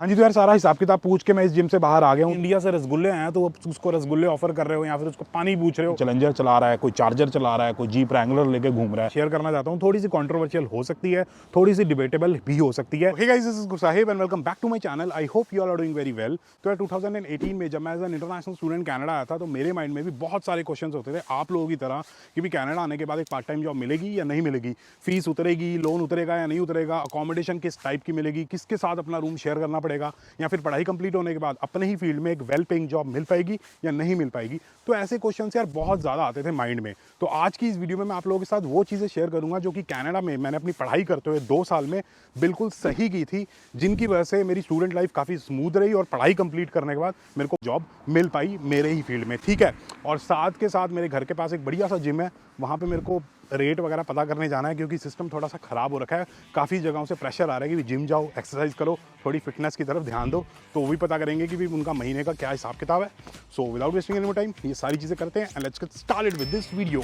हाँ जी, तो यार सारा हिसाब किताब पूछ के मैं इस जिम से बाहर आ गया हूँ। इंडिया से रसगुल्ले आए हैं तो उसको रसगुल्ले ऑफर कर रहे हो या फिर उसको पानी पूछ रहे हो। चैलेंजर चला रहा है, कोई चार्जर चला रहा है, कोई जीप रैंगलर लेके घूम रहा है। शेयर करना चाहता हूँ, थोड़ी सी कंट्रोवर्शियल हो सकती है, थोड़ी सी डिबेटेबल भी हो सकती है। Hey guys, this is Gursahib and welcome back to my channel. I hope you all are doing very well. तो यार 2018 में जब मैं as an international student Canada आया था तो मेरे माइंड में भी बहुत सारे क्वेश्चंस होते थे आप लोगों की तरह कि भी कनाडा आने के बाद एक पार्ट टाइम जॉब मिलेगी या नहीं मिलेगी, फीस उतरेगी, लोन उतरेगा या नहीं उतरेगा, अकोमोडेशन किस टाइप की मिलेगी, किसके साथ अपना रूम शेयर करना पड़ेगा, या फिर पढ़ाई कंप्लीट होने के बाद अपने ही फील्ड में एक वेल पेइंग जॉब मिल पाएगी या नहीं मिल पाएगी। तो ऐसे क्वेश्चंस यार बहुत ज़्यादा आते थे माइंड में। तो आज की इस वीडियो में मैं आप लोगों के साथ वो चीज़ें शेयर करूंगा जो कि कनाडा में मैंने अपनी पढ़ाई करते हुए 2 साल में बिल्कुल सही की थी, जिनकी वजह से मेरी स्टूडेंट लाइफ काफ़ी स्मूथ रही और पढ़ाई कंप्लीट करने के बाद मेरे को जॉब मिल पाई मेरे ही फील्ड में। ठीक है, और साथ के साथ मेरे घर के पास एक बढ़िया सा जिम है, वहाँ पे मेरे को रेट वगैरह पता करने जाना है क्योंकि सिस्टम थोड़ा सा ख़राब हो रखा है। काफ़ी जगहों से प्रेशर आ रहा है कि जिम जाओ, एक्सरसाइज करो, थोड़ी फिटनेस की तरफ ध्यान दो, तो वो भी पता करेंगे कि भी उनका महीने का क्या हिसाब किताब है। So without wasting any more time ये सारी चीज़ें करते हैं and let's get started with this video.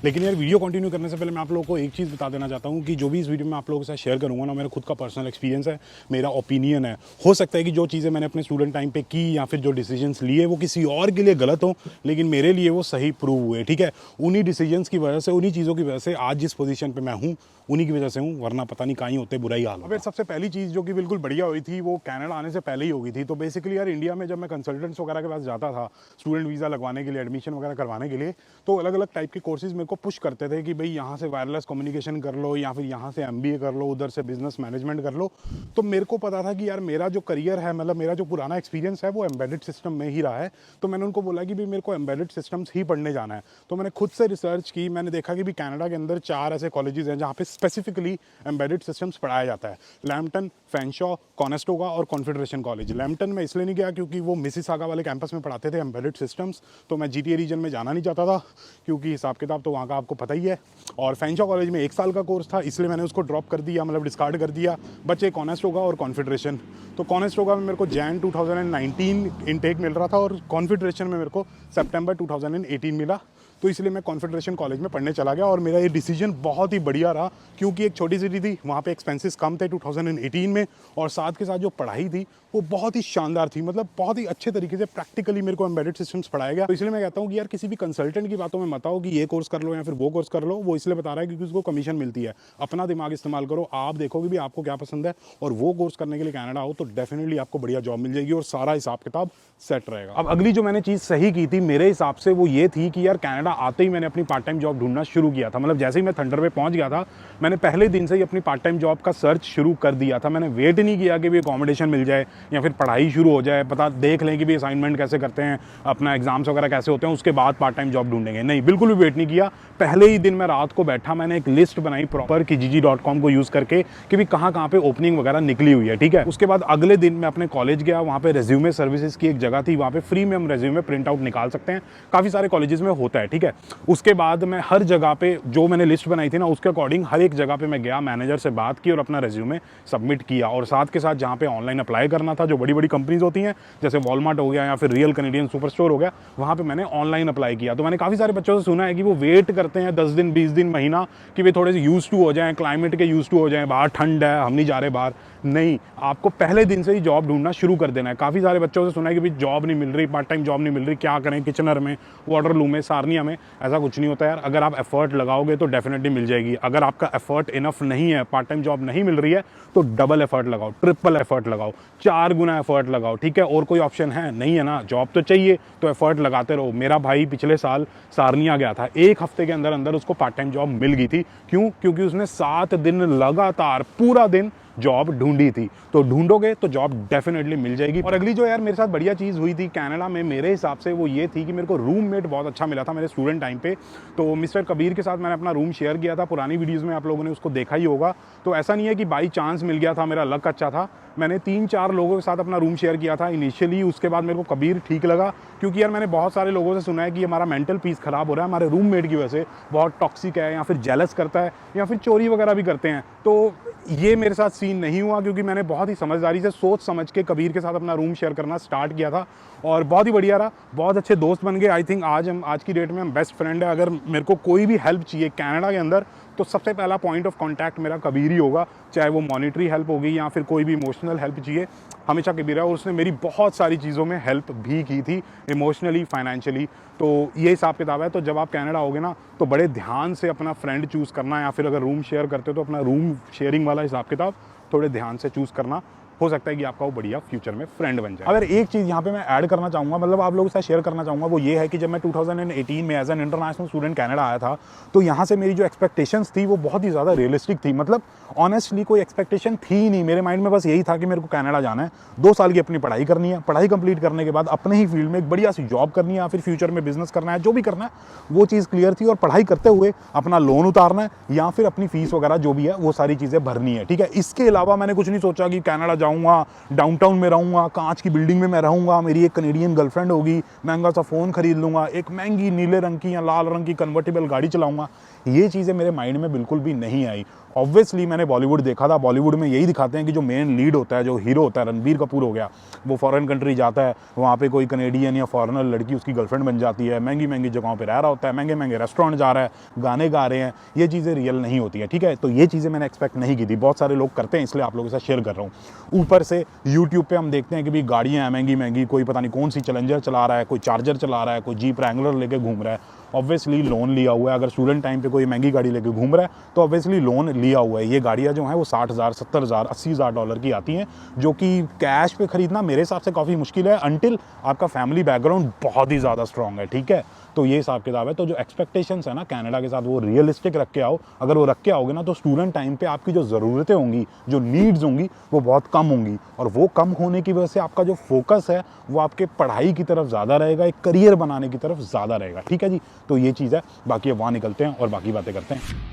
लेकिन यार वीडियो कंटिन्यू करने से पहले मैं आप लोगों को एक चीज़ बता देना चाहता हूँ कि जो भी इस वीडियो में आप लोगों के साथ शेयर करूँगा ना, मेरा खुद का पर्सनल एक्सपीरियंस है, मेरा ओपिनियन है। हो सकता है कि जो चीज़ें मैंने अपने स्टूडेंट टाइम पे की या फिर जो डिसीजंस लिए वो किसी और के लिए गलत हो, लेकिन मेरे लिए वो सही प्रूव हुए। ठीक है, उन्हीं डिसीजंस की वजह से, उन्हीं चीज़ों की वजह से आज जिस पोजीशन पे मैं हूँ उन्हीं की वजह से हूँ, वरना पता नहीं कहीं होते बुरा ही हाल। अब सबसे पहली चीज़ जो कि बिल्कुल बढ़िया हुई थी वो कनाडा आने से पहले ही हो गई थी। तो बेसिकली यार इंडिया में जब मैं कंसल्टेंट्स वगैरह के पास जाता था स्टूडेंट वीज़ा लगवाने के लिए, एडमिशन वगैरह करवाने के लिए, तो अलग अलग टाइप के कोर्सेज मेरे को पुश करते थे कि भाई यहाँ से वायरलेस कम्युनिकेशन कर लो या फिर यहाँ से MBA कर लो, उधर से बिजनेस मैनेजमेंट कर लो। तो मेरे को पता था कि यार मेरा जो करियर है, मतलब मेरा जो पुराना एक्सपीरियंस है वो एम्बेडेड सिस्टम में ही रहा है। तो मैंने उनको बोला कि भाई मेरे को एम्बेडेड सिस्टम्स ही पढ़ने जाना है। तो मैंने खुद से रिसर्च की, मैंने देखा कि भी कनाडा के अंदर 4 ऐसे कॉलेजेस हैं जहाँ पे स्पेसिफिकली एम्बेडेड सिस्टम्स पढ़ाया जाता है। लैम्पटन, फैनशॉ, कॉनेस्टोगा और कॉन्फेडरेशन कॉलेज। लैम्पटन में इसलिए नहीं गया क्योंकि वो मिसिसागा वाले कैंपस में पढ़ाते थे एम्बेडेड सिस्टम्स, तो मैं GTA रीजन में जाना नहीं चाहता था क्योंकि हिसाब किताब तो वहाँ का आपको पता ही है। और फैनशॉ कॉलेज में 1 साल का कोर्स था, इसलिए मैंने उसको ड्रॉप कर दिया, मतलब डिस्कार्ड कर दिया। बचे कॉनेस्टोगा और कॉन्फेडरेशन। तो कॉनेस्टोगा में मेरे को जैन 2019 इनटेक मिल रहा था और कॉन्फेडरेशन में मेरे को सितंबर 2018 मिला। तो इसलिए मैं कॉन्फेडरेशन कॉलेज में पढ़ने चला गया और मेरा ये डिसीजन बहुत ही बढ़िया रहा क्योंकि एक छोटी सिटी थी, वहाँ पे एक्सपेंसेस कम थे 2018 में, और साथ के साथ जो पढ़ाई थी वो बहुत ही शानदार थी, मतलब बहुत ही अच्छे तरीके से प्रैक्टिकली मेरे को एम्बेडेड सिस्टम्स पढ़ाया गया। तो इसलिए मैं कहता हूँ कि यार किसी भी कंसल्टेंट की बातों में मत आओ कि ये कोर्स कर लो या फिर वो कोर्स कर लो, वो इसलिए बता रहा है क्योंकि उसको कमीशन मिलती है। अपना दिमाग इस्तेमाल करो, आप देखोगे भी आपको क्या पसंद है, और वो कोर्स करने के लिए कनाडा आओ तो डेफिनेटली आपको बढ़िया जॉब मिल जाएगी और सारा हिसाब किताब सेट रहेगा। अब अगली जो मैंने चीज़ सही की थी मेरे हिसाब से वो ये थी कि यार कनाडा आते ही मैंने अपनी पार्ट टाइम जॉब ढूंढना शुरू किया था। मतलब जैसे ही मैं थंडर पे पहुंच गया था, मैंने पहले दिन से ही अपनी पार्ट टाइम जॉब का सर्च शुरू कर दिया था। मैंने वेट नहीं किया कि भी अकोमोडेशन मिल जाए या फिर पढ़ाई शुरू हो जाए, पता देख लें कि भी असाइनमेंट कैसे करते हैं, अपना एग्जाम्स वगैरह कैसे होते हैं, उसके बाद पार्ट टाइम जॉब ढूंढेंगे। नहीं, बिल्कुल भी वेट नहीं किया। पहले ही दिन मैं रात को बैठा, मैंने एक लिस्ट बनाई प्रॉपर kijiji.com को यूज़ करके कि भी कहाँ पे ओपनिंग वगैरह निकली हुई है। ठीक है, उसके बाद अगले दिन मैं अपने कॉलेज गया, वहाँ पे रेज्यूमे सर्विसेज की एक जगह थी, वहाँ पे फ्री में हम रेज्यूमे प्रिंट आउट निकाल सकते हैं, काफ़ी सारे कॉलेजेस में होता है। ठीक है, उसके बाद मैं हर जगह पे जो मैंने लिस्ट बनाई थी ना उसके अकॉर्डिंग हर एक जगह पे मैं गया, मैनेजर से बात की और अपना रेज्यूमे सबमिट किया। और साथ के साथ जहाँ पे ऑनलाइन अप्लाई करना था, जो बड़ी बड़ी कंपनीज होती हैं जैसे वॉलमार्ट हो गया या फिर रियल कैनेडियन सुपर स्टोर हो गया, वहाँ पे मैंने ऑनलाइन अप्लाई किया। तो मैंने काफ़ी सारे बच्चों से सुना है कि वो वेट करते हैं 10 दिन 20 दिन महीना कि वे थोड़े से यूज टू हो जाएं, क्लाइमेट के यूज टू हो जाएं, बाहर ठंड है हम नहीं जा रहे बाहर। नहीं, आपको पहले दिन से ही जॉब ढूंढना शुरू कर देना है। काफ़ी सारे बच्चों से सुना है कि भाई जॉब नहीं मिल रही, पार्ट टाइम जॉब नहीं मिल रही, क्या करें, किचनर में, वाटरलू में, सारनिया में। ऐसा कुछ नहीं होता यार, अगर आप एफर्ट लगाओगे तो डेफिनेटली मिल जाएगी। अगर आपका एफर्ट इनफ नहीं है, पार्ट टाइम जॉब नहीं मिल रही है, तो डबल एफर्ट लगाओ, ट्रिपल एफर्ट लगाओ, 4 गुना एफर्ट लगाओ। ठीक है, और कोई ऑप्शन है नहीं है ना, जॉब तो चाहिए तो एफर्ट लगाते रहो। मेरा भाई पिछले साल सारनिया गया था, 1 हफ्ते के अंदर अंदर उसको पार्ट टाइम जॉब मिल गई थी। क्यों? क्योंकि उसने 7 दिन लगातार पूरा दिन जॉब ढूंढी थी। तो ढूंढोगे तो जॉब डेफिनेटली मिल जाएगी। और अगली जो यार मेरे साथ बढ़िया चीज़ हुई थी कनाडा में मेरे हिसाब से वो ये थी कि मेरे को रूममेट बहुत अच्छा मिला था मेरे स्टूडेंट टाइम पे। तो मिस्टर कबीर के साथ मैंने अपना रूम शेयर किया था, पुरानी वीडियोज़ में आप लोगों ने उसको देखा ही होगा। तो ऐसा नहीं है कि बाई चांस मिल गया था, मेरा लक अच्छा था। मैंने 3-4 लोगों के साथ अपना रूम शेयर किया था इनिशियली, उसके बाद मेरे को कबीर ठीक लगा क्योंकि यार मैंने बहुत सारे लोगों से सुना है कि हमारा मेंटल पीस ख़राब हो रहा है हमारे रूममेट की वजह से, बहुत टॉक्सिक है या फिर जेलस करता है या फिर चोरी वगैरह भी करते हैं। तो ये मेरे साथ सीन नहीं हुआ क्योंकि मैंने बहुत ही समझदारी से सोच समझ के कबीर के साथ अपना रूम शेयर करना स्टार्ट किया था और बहुत ही बढ़िया रहा, बहुत अच्छे दोस्त बन गए। आई थिंक आज की डेट में हम बेस्ट फ्रेंड है। अगर मेरे को कोई भी हेल्प चाहिए कनाडा के अंदर तो सबसे पहला पॉइंट ऑफ कॉन्टैक्ट मेरा कबीर ही होगा, चाहे वो मॉनिटरी हेल्प होगी या फिर कोई भी इमोशनल हेल्प चाहिए, हमेशा कबीर है। और उसने मेरी बहुत सारी चीज़ों में हेल्प भी की थी, इमोशनली, फाइनेंशियली। तो ये हिसाब किताब है। तो जब आप कनाडा आओगे ना, तो बड़े ध्यान से अपना फ्रेंड चूज़ करना, या फिर अगर रूम शेयर करते हो तो अपना रूम शेयरिंग वाला हिसाब किताब थोड़े ध्यान से चूज़ करना। हो सकता है कि आपका वो बढ़िया फ्यूचर में फ्रेंड बन जाए। अगर एक चीज़ यहाँ पे मैं ऐड करना चाहूँगा, मतलब आप लोगों के साथ शेयर करना चाहूँगा, वो ये है कि जब मैं 2018 में as an international student Canada आया था, तो यहाँ से मेरी जो एक्सपेक्टेशंस थी वो बहुत ही ज़्यादा रियलिस्टिक थी। मतलब ऑनेस्टली कोई एक्सपेक्टेशन थी ही नहीं मेरे माइंड में, बस यही था कि मेरे को कनाडा जाना है, 2 साल की अपनी पढ़ाई करनी है, पढ़ाई कंप्लीट करने के बाद अपने ही फील्ड में एक बढ़िया सी जॉब करनी है, या फिर फ्यूचर में बिजनेस करना है, जो भी करना है वो चीज़ क्लियर थी। और पढ़ाई करते हुए अपना लोन उतारना है, या फिर अपनी फीस वगैरह जो भी है वो सारी चीज़ें भरनी है, ठीक है। इसके अलावा मैंने कुछ नहीं सोचा कि कनाडा जाऊँगा, डाउनटाउन में रहूँगा, कांच की बिल्डिंग में मैं रहूँगा, मेरी एक कनेडियन गर्लफ्रेंड होगी, महंगा सा फ़ोन खरीद लूँगा, एक महंगी नीले रंग की या लाल रंग की कन्वर्टेबल गाड़ी चलाऊँगा। ये चीज़ें मेरे माइंड में बिल्कुल भी नहीं आई। ऑब्वियसली मैंने बॉलीवुड देखा था, बॉलीवुड में यही दिखाते हैं कि जो मेन लीड होता है, जो हीरो होता है, रणबीर कपूर हो गया, वो फॉरेन कंट्री जाता है, वहाँ पे कोई कनेडियन या फॉरेनर लड़की उसकी गर्लफ्रेंड बन जाती है, महंगी महंगी जगहों पे रह रहा होता है, महंगे महंगे रेस्टोरेंट जा रहा है, गाने गा रहे हैं। ये चीज़ें रियल नहीं होती है, ठीक है। तो ये चीज़ें मैंने एक्सपेक्ट नहीं की थी, बहुत सारे लोग करते हैं, इसलिए आप लोगों के साथ शेयर कर रहा हूँ। ऊपर से यूट्यूब पर हम देखते हैं कि भाई गाड़ियाँ हैं महंगी महंगी, कोई पता नहीं कौन सी चैलेंजर चला रहा है, कोई चार्जर चला रहा है, कोई जीप रैंगलर लेके घूम रहा है। ऑब्वियसली लोन लिया हुआ है। अगर स्टूडेंट टाइम पे कोई महंगी गाड़ी लेके घूम रहा है तो ऑब्वियसली लोन लिया हुआ है। ये गाड़ियाँ जो हैं वो 60,000, 70,000, 80,000 डॉलर की आती हैं, जो कि कैश पे खरीदना मेरे हिसाब से काफ़ी मुश्किल है, अनटिल आपका फैमिली बैकग्राउंड बहुत ही ज़्यादा स्ट्रॉन्ग है, ठीक है। तो ये हिसाब किताब है। तो जो एक्सपेक्टेशंस है ना कनाडा के साथ, वो रियलिस्टिक रख के आओ। अगर वो रख के आओगे ना, तो स्टूडेंट टाइम पे आपकी जो ज़रूरतें होंगी, जो नीड्स होंगी, वो बहुत कम होंगी। और वो कम होने की वजह से आपका जो फोकस है वो आपके पढ़ाई की तरफ ज़्यादा रहेगा, एक करियर बनाने की तरफ ज़्यादा रहेगा, ठीक है जी। तो ये चीज़ है। बाकी अब वहाँ निकलते हैं और बाकी बातें करते हैं।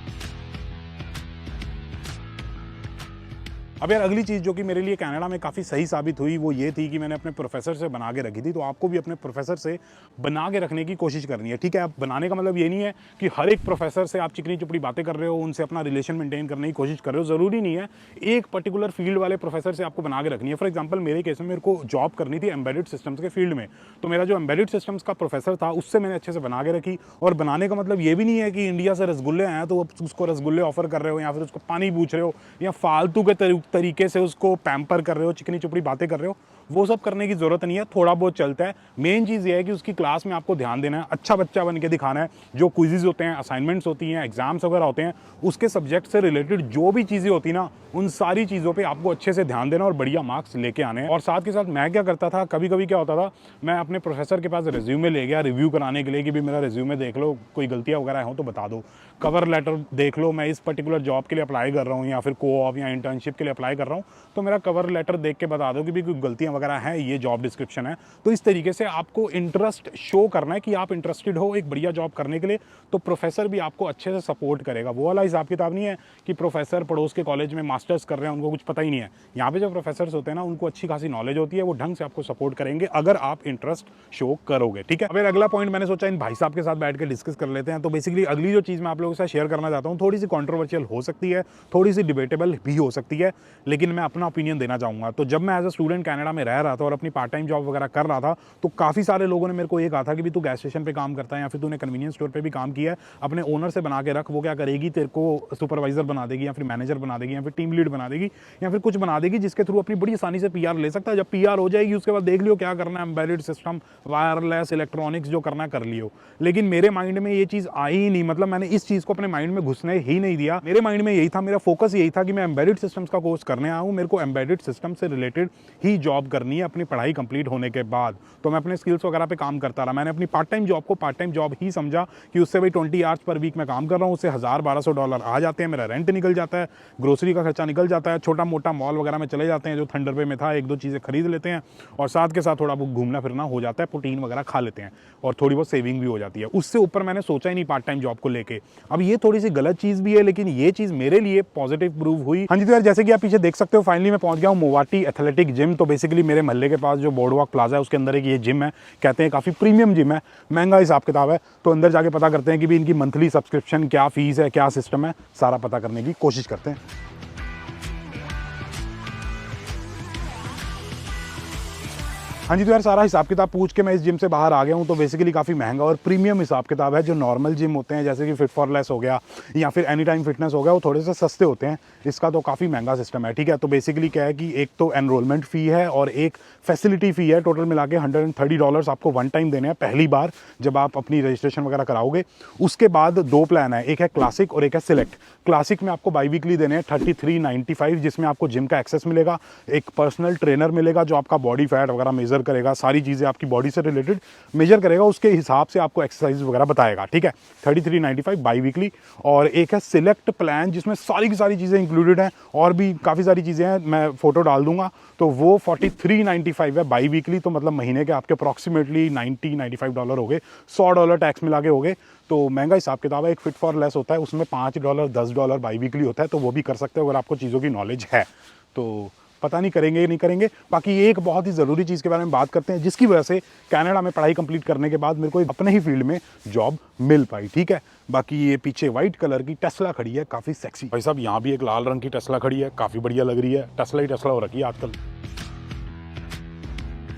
अब यार अगली चीज़ जो कि मेरे लिए कनाडा में काफ़ी सही साबित हुई वो ये थी कि मैंने अपने प्रोफेसर से बना के रखी थी। तो आपको भी अपने प्रोफेसर से बना के रखने की कोशिश करनी है, ठीक है। अब बनाने का मतलब ये नहीं है कि हर एक प्रोफेसर से आप चिकनी चुपड़ी बातें कर रहे हो, उनसे अपना रिलेशन मेंटेन करने की कोशिश कर रहे हो। ज़रूरी नहीं है एक पर्टिकुलर फील्ड वाले प्रोफेसर से आपको बना के रखनी है। फॉर एग्जाम्पल मेरे केस में मेरे को जॉब करनी थी एम्बेडेड सिस्टम्स के फील्ड में, तो मेरा जो एम्बेडेड सिस्टम्स का प्रोफेसर था उससे मैंने अच्छे से बना के रखी। और बनाने का मतलब ये भी नहीं है कि इंडिया से रसगुल्ले आए तो उसको रसगुल्ले ऑफर कर रहे हो, या फिर उसको पानी पूछ रहे हो, या फालतू के तरीके से उसको पैम्पर कर रहे हो, चिकनी चुपड़ी बातें कर रहे हो। वो सब करने की जरूरत नहीं है, थोड़ा बहुत चलता है। मेन चीज़ ये है कि उसकी क्लास में आपको ध्यान देना है, अच्छा बच्चा बन के दिखाना है। जो क्विज़ेस होते हैं, असाइनमेंट्स होती हैं, एग्जाम्स वगैरह होते हैं, उसके सब्जेक्ट से रिलेटेड जो भी चीज़ें होती ना, उन सारी चीज़ों पे आपको अच्छे से ध्यान देना और बढ़िया मार्क्स लेके आने हैं। और साथ के साथ मैं क्या करता था, कभी कभी क्या होता था, मैं अपने प्रोफेसर के पास रिज्यूमे ले गया रिव्यू कराने के लिए कि भी मेरा रिज्यूमे देख लो, कोई गलतियाँ वगैरह हो तो बता दो। कवर लेटर देख लो, मैं इस पर्टिकुलर जॉब के लिए अप्लाई कर रहा हूँ या फिर को-ऑप या इंटर्नशिप के लिए अप्लाई कर रहा हूँ, तो मेरा कवर लेटर देख के बता दो कि भी कोई गलतियाँ वगैरह हैं, ये जॉब डिस्क्रिप्शन है। तो इस तरीके से आपको इंटरेस्ट शो करना है कि आप इंटरेस्टेड हो एक बढ़िया जॉब करने के लिए, तो प्रोफेसर भी आपको अच्छे से सपोर्ट करेगा। वो वाला हिसाब किताब नहीं है कि प्रोफेसर पड़ोस के कॉलेज में मास्टर्स कर रहे हैं, उनको कुछ पता ही नहीं है। यहाँ पे जो प्रोफेसर्स होते हैं ना, उनको अच्छी खासी नॉलेज होती है, वो ढंग से आपको सपोर्ट करेंगे अगर आप इंटरेस्ट शो करोगे, ठीक है। अब अगला पॉइंट मैंने सोचा इन भाई साहब के साथ बैठ के डिस्कस कर लेते हैं। तो बेसिकली अगली जो चीज़ मैं आप लोगों के साथ शेयर करना चाहता हूँ, थोड़ी सी कॉन्ट्रोवर्शियल हो सकती है, थोड़ी सी डिबेटेबल भी हो सकती है, लेकिन मैं अपना ओपिनियन देना चाहूँगा। तो जब मैं एज अ स्टूडेंट कनाडा में रह रहा था और अपनी पार्ट टाइम जॉब वगैरह कर रहा था, तो काफ़ी सारे लोगों ने मेरे को ये कहा था कि भी तू गैस स्टेशन पे काम करता है या फिर तूने कन्वीनियंस स्टोर पे भी काम किया है, अपने ओनर से बना के रख, वो क्या करेगी, तेरे को सुपरवाइजर बना देगी या फिर मैनेजर बना देगी या फिर टीम लीड बना देगी या फिर कुछ बना देगी, जिसके थ्रू अपनी बड़ी आसानी से पीआर ले सकता है। जब पीआर हो जाएगी उसके बाद देख लियो क्या करना है, एम्बेडेड सिस्टम, वायरलेस, इलेक्ट्रॉनिक्स जो करना है कर लियो। लेकिन मेरे माइंड में ये चीज़ आई ही नहीं, मतलब मैंने इस चीज़ को अपने माइंड में घुसने ही नहीं दिया। मेरे माइंड में यही था, मेरा फोकस यही था कि मैं एम्बेडेड सिस्टम्स का कोर्स करने आया हूँ, मेरे को एम्बेडेड सिस्टम से रिलेटेड ही जॉब करनी है अपनी पढ़ाई कंप्लीट होने के बाद। तो मैं अपने स्किल्स वगैरह पे काम करता रहा। मैंने अपनी पार्ट टाइम जॉब को पार्ट टाइम जॉब ही समझा कि उससे भाई 20 आवर्स पर वीक में काम कर रहा हूँ, उससे $1,000-1,200 आ जाते हैं, मेरा रेंट निकल जाता है, ग्रोसरी का खर्चा निकल जाता है, छोटा मोटा मॉल वगैरह में चले जाते हैं जो थंडर पे में था, एक दो चीज़ें खरीद लेते हैं और साथ के साथ थोड़ा बहुत घूमना फिरना हो जाता है, प्रोटीन वगैरह खा लेते हैं और थोड़ी बहुत सेविंग भी हो जाती है। उससे ऊपर मैंने सोचा ही नहीं पार्ट टाइम जॉब को लेके। अब ये थोड़ी सी गलत चीज़ भी है, लेकिन ये चीज़ मेरे लिए पॉजिटिव प्रूव हुई। हाँ जी, तो यार जैसे कि आप पीछे देख सकते हो, फाइनली मैं पहुंच गया हूँ मोवाटी एथलेटिक जिम। तो बेसिकली मेरे महल्ले के पास जो बोर्डवॉक प्लाजा है उसके अंदर एक ये जिम है, कहते हैं काफ़ी प्रीमियम जिम है, महंगा हिसाब किताब है। तो अंदर जाके पता करते हैं कि भी इनकी मंथली सब्सक्रिप्शन क्या फीस है, क्या सिस्टम है, सारा पता करने की कोशिश करते हैं। हाँ जी, तो यार सारा हिसाब किताब पूछ के मैं इस जिम से बाहर आ गया हूँ। तो बेसिकली काफ़ी महंगा और प्रीमियम हिसाब किताब है। जो नॉर्मल जिम होते हैं जैसे कि फिट फॉर लेस हो गया या फिर एनी टाइम फिटनेस हो गया, वो थोड़े से सस्ते होते हैं। इसका तो काफ़ी महंगा सिस्टम है, ठीक है। तो बेसिकली क्या है कि एक तो एनरोलमेंट फ़ी है और एक फैसिलिटी फ़ी है। टोटल मिला के $130 आपको वन टाइम देने हैं पहली बार जब आप अपनी रजिस्ट्रेशन वगैरह कराओगे। उसके बाद 2 प्लान है, एक है क्लासिक और एक है सिलेक्ट। क्लासिक में आपको बाई वीकली देने हैं $33.95, जिसमें आपको जिम का एक्सेस मिलेगा, एक पर्सनल ट्रेनर मिलेगा जो आपका बॉडी फैट वगैरह मेजर करेगा, सारी चीज़ें आपकी बॉडी से रिलेटेड मेजर करेगा, उसके हिसाब से आपको एक्सरसाइज वगैरह बताएगा, ठीक है। 33.95 बाई वीकली। और एक है सिलेक्ट प्लान जिसमें सारी की सारी चीज़ें इंक्लूडेड हैं और भी काफ़ी सारी चीज़ें हैं, मैं फोटो डाल दूंगा। तो वो $43.95 है बाई वीकली। तो मतलब महीने के आपके अप्रॉक्सीमेटली $95 हो गए, $100 टैक्स मिला के हो गए। तो महंगा हिसाब किताब है। एक फिट फॉर लेस होता है, उसमें $5 $10 बाई वीकली होता है। तो वो भी कर सकते हो अगर आपको चीज़ों की नॉलेज है। तो पता नहीं करेंगे नहीं करेंगे। बाकी एक बहुत ही ज़रूरी चीज़ के बारे में बात करते हैं जिसकी वजह से कनाडा में पढ़ाई कंप्लीट करने के बाद मेरे को अपने ही फील्ड में जॉब मिल पाई, ठीक है। बाकी ये पीछे वाइट कलर की टेस्ला खड़ी है, काफ़ी सेक्सी। भाई साहब यहाँ भी एक लाल रंग की टेस्ला खड़ी है, काफ़ी बढ़िया लग रही है। टेस्ला ही टेस्ला हो रखी है आजकल।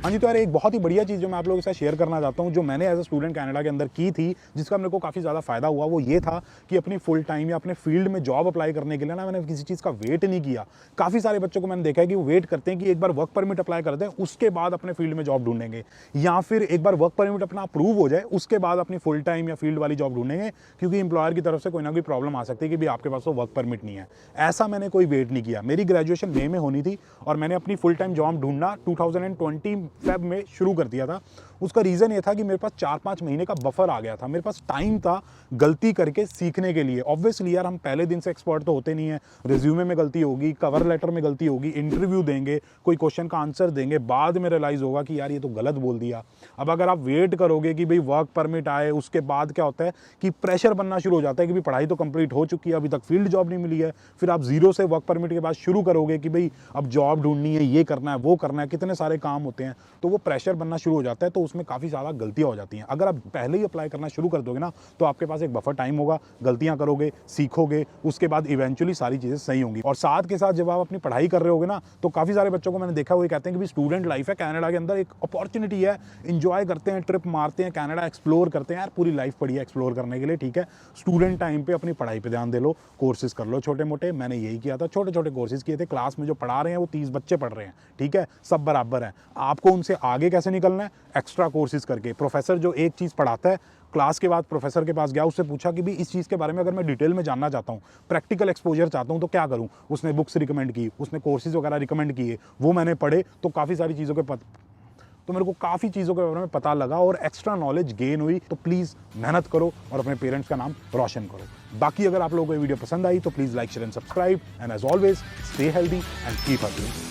हाँ जी, तो यार एक बहुत ही बढ़िया चीज़ जो मैं आप लोगों के साथ शेयर करना चाहता हूँ, जो मैंने एज अ स्टूडेंट कनाडा के अंदर की थी, जिसका मेरे को काफ़ी ज़्यादा फ़ायदा हुआ, वो ये था कि अपनी फुल टाइम या अपने फील्ड में जॉब अप्लाई करने के लिए ना मैंने किसी चीज़ का वेट नहीं किया। काफ़ी सारे बच्चों को मैंने देखा है कि वो वेट करते हैं कि एक बार वर्क परमिट अप्लाई करते हैं, उसके बाद अपने फील्ड में जॉब ढूंढेंगे, या फिर एक बार वर्क परमिट अपना अप्रूव हो जाए उसके बाद अपनी फुल टाइम या फील्ड वाली जॉब ढूंढेंगे, क्योंकि एम्प्लॉयर की तरफ से कोई ना कोई प्रॉब्लम आ सकती है कि भाई आपके पास तो वर्क परमिट नहीं है। ऐसा मैंने कोई वेट नहीं किया। मेरी ग्रेजुएशन मई में होनी थी और मैंने अपनी फुल टाइम जॉब ढूंढना 2020 फेब में शुरू कर दिया था। उसका रीज़न ये था कि मेरे पास 4-5 महीने का बफर आ गया था, मेरे पास टाइम था गलती करके सीखने के लिए। ऑब्वियसली यार हम पहले दिन से एक्सपर्ट तो होते नहीं है, रिज्यूमे में गलती होगी, कवर लेटर में गलती होगी, इंटरव्यू देंगे, कोई क्वेश्चन का आंसर देंगे, बाद में रियलाइज़ होगा कि यार ये तो गलत बोल दिया। अब अगर आप वेट करोगे कि भाई वर्क परमिट आए, उसके बाद क्या होता है कि प्रेशर बनना शुरू हो जाता है कि भाई पढ़ाई तो कंप्लीट हो चुकी है, अभी तक फील्ड जॉब नहीं मिली है। फिर आप जीरो से वर्क परमिट के बाद शुरू करोगे कि भाई अब जॉब ढूंढनी है, ये करना है, वो करना है, कितने सारे काम होते हैं, तो वो प्रेशर बनना शुरू हो जाता है। तो उसमें काफ़ी ज़्यादा गलतियां हो जाती हैं। अगर आप पहले ही अप्लाई करना शुरू कर दोगे ना, तो आपके पास एक बफर टाइम होगा, गलतियां करोगे, सीखोगे, उसके बाद इवेंचुअली सारी चीज़ें सही होंगी। और साथ के साथ जब आप अपनी पढ़ाई कर रहे होगे ना, तो काफ़ी सारे बच्चों को मैंने देखा हुआ कहते हैं कि भी स्टूडेंट लाइफ है कनाडा के अंदर, एक अपॉर्चुनिटी है, इंजॉय करते हैं, ट्रिप मारते हैं, कनाडा एक्सप्लोर करते हैं। यार पूरी लाइफ पड़ी है एक्सप्लोर करने के लिए, ठीक है। स्टूडेंट टाइम पे अपनी पढ़ाई पे ध्यान दे लो, कोर्सेज कर लो छोटे मोटे। मैंने यही किया था, छोटे छोटे कोर्सेज किए थे। क्लास में जो पढ़ा रहे हैं वो 30 बच्चे पढ़ रहे हैं, ठीक है, सब बराबर है। आपको उनसे आगे कैसे निकलना है? एक्स्ट्रा कोर्सेज करके। प्रोफेसर जो एक चीज़ पढ़ाता है, क्लास के बाद प्रोफेसर के पास गया, उससे पूछा कि भी इस चीज़ के बारे में अगर मैं डिटेल में जानना चाहता हूँ, प्रैक्टिकल एक्सपोजर चाहता हूँ, तो क्या करूँ? उसने बुक्स रिकमेंड की, उसने कोर्सेज वगैरह रिकमेंड किए, वो मैंने पढ़े। तो काफ़ी सारी चीज़ों के तो मेरे को काफ़ी चीज़ों के बारे में पता लगा और एक्स्ट्रा नॉलेज गेन हुई। तो प्लीज़ मेहनत करो और अपने पेरेंट्स का नाम रोशन करो। बाकी अगर आप लोगों को ये वीडियो पसंद आई तो please like share and subscribe, and as always stay healthy and keep hustling.